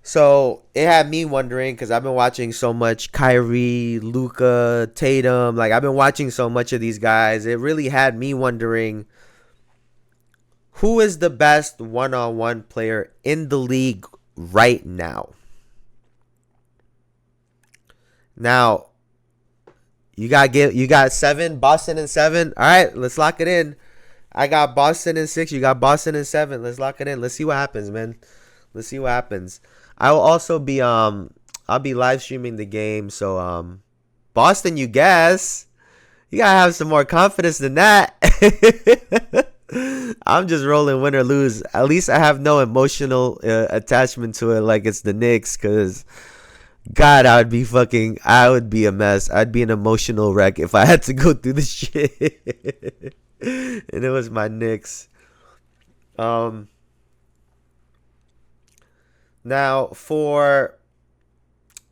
So it had me wondering because I've been watching so much Kyrie, Luca, Tatum. Like I've been watching so much of these guys. It really had me wondering who is the best one-on-one player in the league right now. Now you got seven, Boston and seven. All right, let's lock it in. I got Boston and six. You got Boston and seven. Let's lock it in. Let's see what happens, man. Let's see what happens. I will also be I'll be live streaming the game. So Boston, you guess you gotta have some more confidence than that. I'm just rolling win or lose. At least I have no emotional attachment to it like it's the Knicks. Cause God, I would be a mess. I'd be an emotional wreck if I had to go through this shit. And it was my Knicks. Um, Now for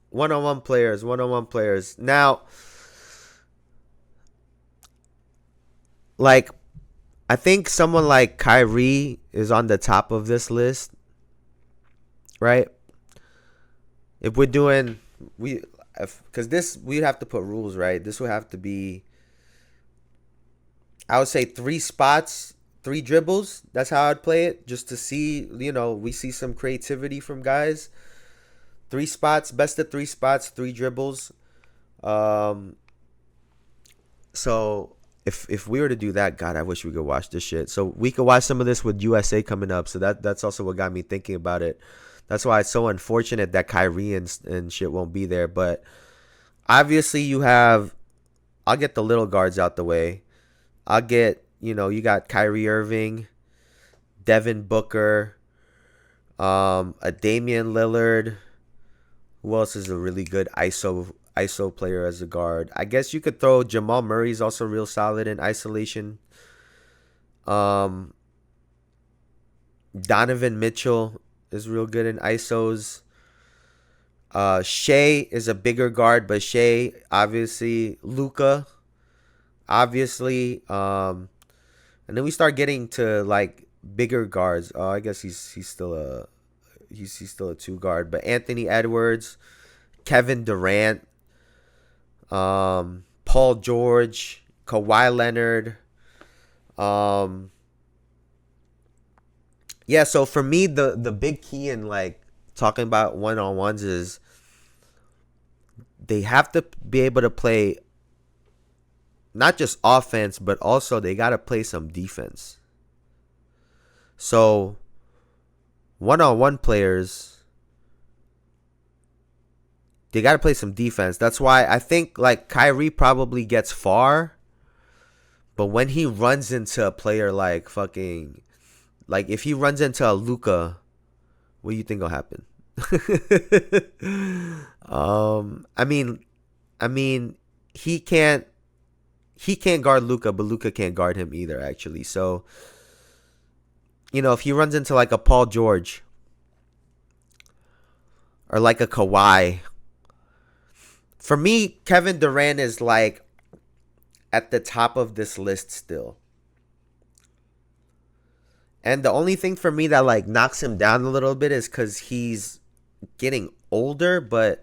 one-on-one players. Now, like I think someone like Kyrie is on the top of this list, right? If we're doing because this we'd have to put rules, right? This would have to be, I would say, three spots, three dribbles. That's how I'd play it, just to see, we see some creativity from guys. Three spots, best of three spots, three dribbles. Um, so if we were to do that, God, I wish we could watch this shit. So we could watch some of this with USA coming up. So that's also what got me thinking about it. That's why it's so unfortunate that Kyrie and shit won't be there. But obviously you have, I'll get the little guards out the way. I'll get, you got Kyrie Irving, Devin Booker, a Damian Lillard. Who else is a really good ISO player as a guard? I guess you could throw Jamal Murray's also real solid in isolation. Um, Donovan Mitchell is real good in ISOs. Shea is a bigger guard, but Shea, obviously, Luca, obviously. And then we start getting to like bigger guards. I guess he's still a he's still a two guard, but Anthony Edwards, Kevin Durant, Paul George, Kawhi Leonard. Um, yeah. So for me, the big key in like talking about one on ones is they have to be able to play not just offense, but also they got to play some defense. So one-on-one players, they got to play some defense. That's why I think like Kyrie probably gets far, but when he runs into a player like fucking, like if he runs into a Luca, what do you think will happen? I mean, he can't guard Luca, but Luca can't guard him either. Actually, so if he runs into like a Paul George or like a Kawhi, for me, Kevin Durant is like at the top of this list still. And the only thing for me that like knocks him down a little bit is because he's getting older. But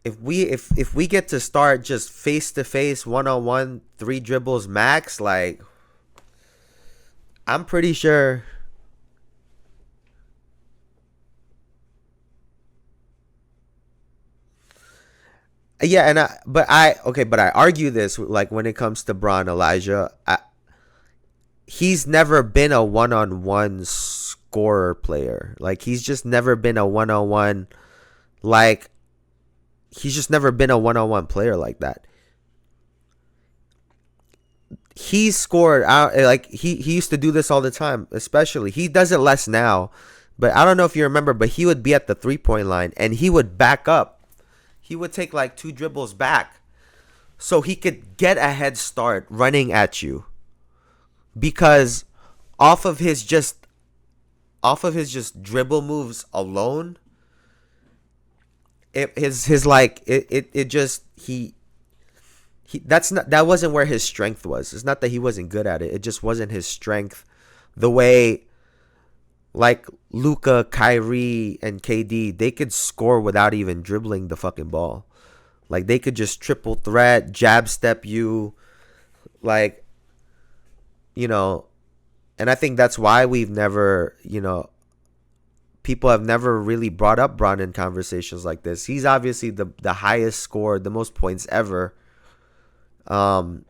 if we get to start just face to face, one on one, three dribbles max, like I'm pretty sure. Yeah, but I argue this like when it comes to Bron Elijah, he's never been a one-on-one scorer player. Like he's just never been a one-on-one, like he's just never been a one-on-one player like that. He's scored out, like he used to do this all the time. Especially he does it less now, but I don't know if you remember, but he would be at the 3-point line and he would back up. He would take like two dribbles back so he could get a head start running at you, because off of his just dribble moves alone, it just that wasn't where his strength was. It's not that he wasn't good at it. It just wasn't his strength the way Like Luka, Kyrie, and KD, they could score without even dribbling the fucking ball. Like they could just triple threat, jab step you, like, you know, and I think that's why we've never, people have never really brought up Bron in conversations like this. He's obviously the highest scorer, the most points ever. Um,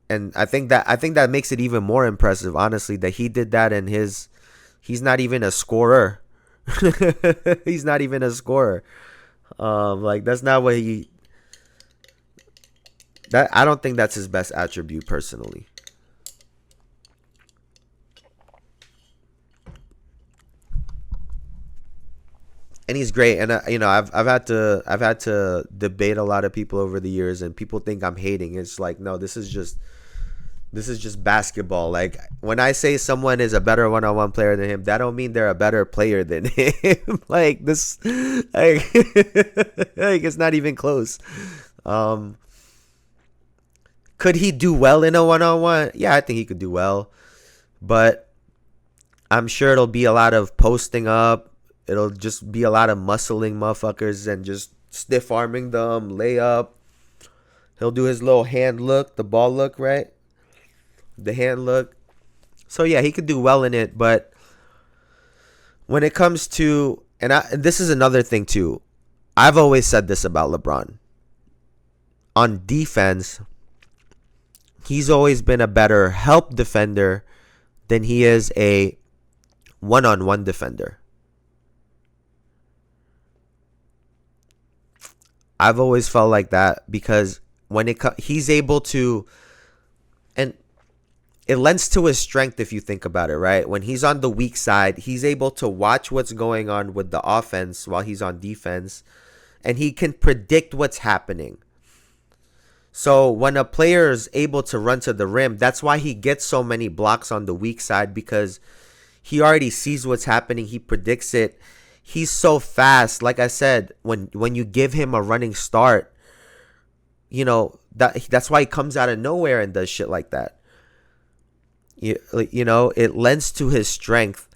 and I think that makes it even more impressive, honestly, that he did that in his. He's not even a scorer. He's not even a scorer. Like that's not what he. That I don't think that's his best attribute personally. And he's great. And I've had to debate a lot of people over the years, and people think I'm hating. It's like, no, this is just basketball. Like when I say someone is a better one-on-one player than him, that don't mean they're a better player than him. Like this, like, like it's not even close. Um, could he do well in a one-on-one? Yeah, I think he could do well, but I'm sure it'll be a lot of posting up. It'll just be a lot of muscling motherfuckers and just stiff arming them, layup. He'll do his little hand look, the ball look, right? The hand look. So yeah, he could do well in it, but when it comes to and this is another thing too. I've always said this about LeBron. On defense, he's always been a better help defender than he is a one-on-one defender. I've always felt like that because he's able to, and it lends to his strength if you think about it, right? When he's on the weak side, he's able to watch what's going on with the offense while he's on defense, and he can predict what's happening. So when a player is able to run to the rim, that's why he gets so many blocks on the weak side, because he already sees what's happening. He predicts it. He's so fast. Like I said, when you give him a running start, that's why he comes out of nowhere and does shit like that. It lends to his strength.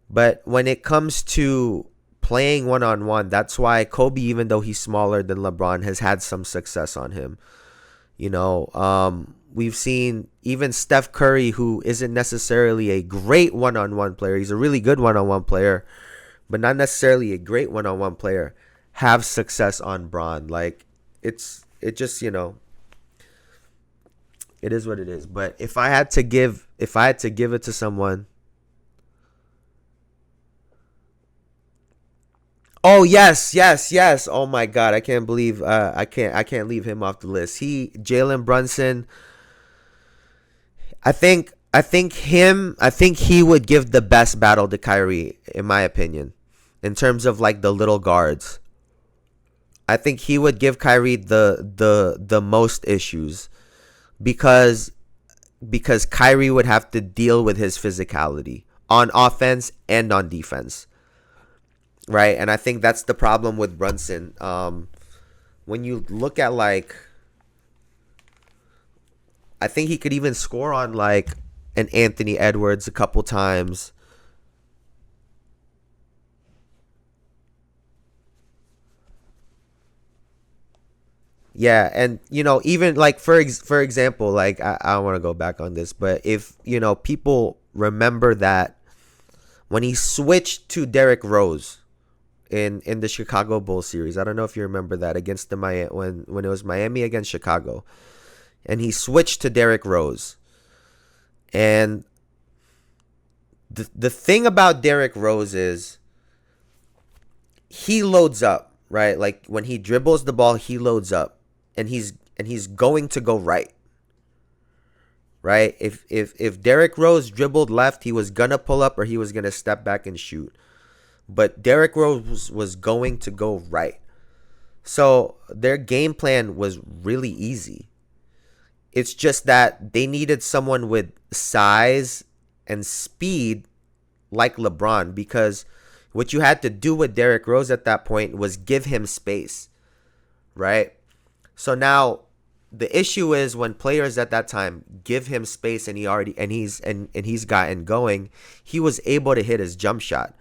But when it comes to playing one-on-one, that's why Kobe, even though he's smaller than LeBron, has had some success on him. We've seen even Steph Curry, who isn't necessarily a great one-on-one player. He's a really good one-on-one player, but not necessarily a great one-on-one player, have success on Bron. Like it just, it is what it is. But if I had to give it to someone, oh yes, yes, yes. Oh my God, I can't believe I can't leave him off the list. Jalen Brunson. I think he would give the best battle to Kyrie, in my opinion, in terms of like the little guards. I think he would give Kyrie the most issues, because Kyrie would have to deal with his physicality on offense and on defense, right? And I think that's the problem with Brunson. When you look at like, I think he could even score on like an Anthony Edwards a couple times. Yeah, and even like for example, like I don't want to go back on this, but if people remember that when he switched to Derrick Rose in the Chicago Bulls series, I don't know if you remember that, against the Miami, when it was Miami against Chicago, and he switched to Derrick Rose, and the thing about Derrick Rose is he loads up, right? Like when he dribbles the ball, he loads up, and he's going to go right. Right? If Derrick Rose dribbled left, he was gonna pull up or he was gonna step back and shoot. But Derrick Rose was going to go right. So their game plan was really easy. It's just that they needed someone with size and speed like LeBron, because what you had to do with Derrick Rose at that point was give him space, right? So now the issue is when players at that time give him space and he's gotten going, he was able to hit his jump shot.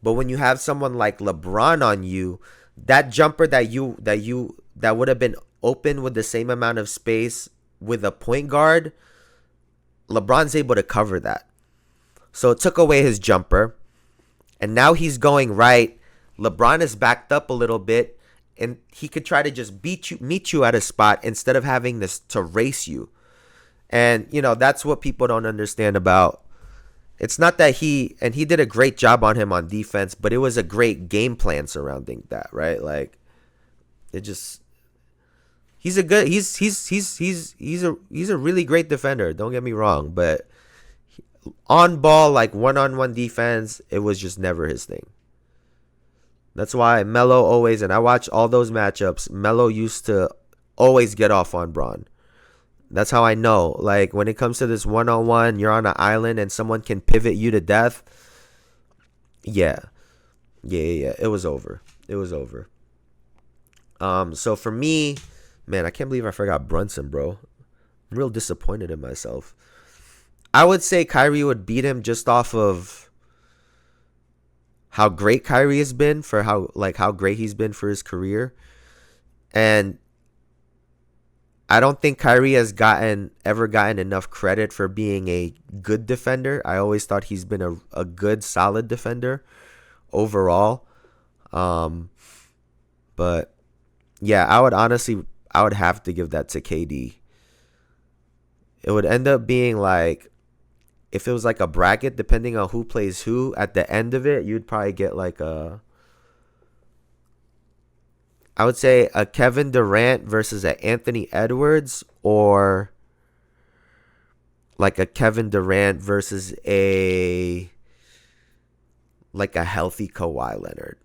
But when you have someone like LeBron on you, that jumper that would have been open with the same amount of space with a point guard, LeBron's able to cover that. So it took away his jumper. And now he's going right. LeBron is backed up a little bit, and he could try to just meet you at a spot instead of having this to race you. And that's what people don't understand about. It's not that he did a great job on him on defense, but it was a great game plan surrounding that, right? Like, it just he's a really great defender. Don't get me wrong, but on ball, like one-on-one defense, it was just never his thing. That's why Melo always, and I watch all those matchups, Melo used to always get off on Braun. That's how I know. Like, when it comes to this one-on-one, you're on an island and someone can pivot you to death. Yeah. It was over. So for me, man, I can't believe I forgot Brunson, bro. I'm real disappointed in myself. I would say Kyrie would beat him just off of how great Kyrie has been for how great he's been for his career. And I don't think Kyrie has ever gotten enough credit for being a good defender. I always thought he's been a good, solid defender overall. But yeah, I would have to give that to KD. It would end up being like, if it was like a bracket, depending on who plays who, at the end of it, you'd probably get like I would say a Kevin Durant versus a Anthony Edwards, or like a Kevin Durant versus a healthy Kawhi Leonard.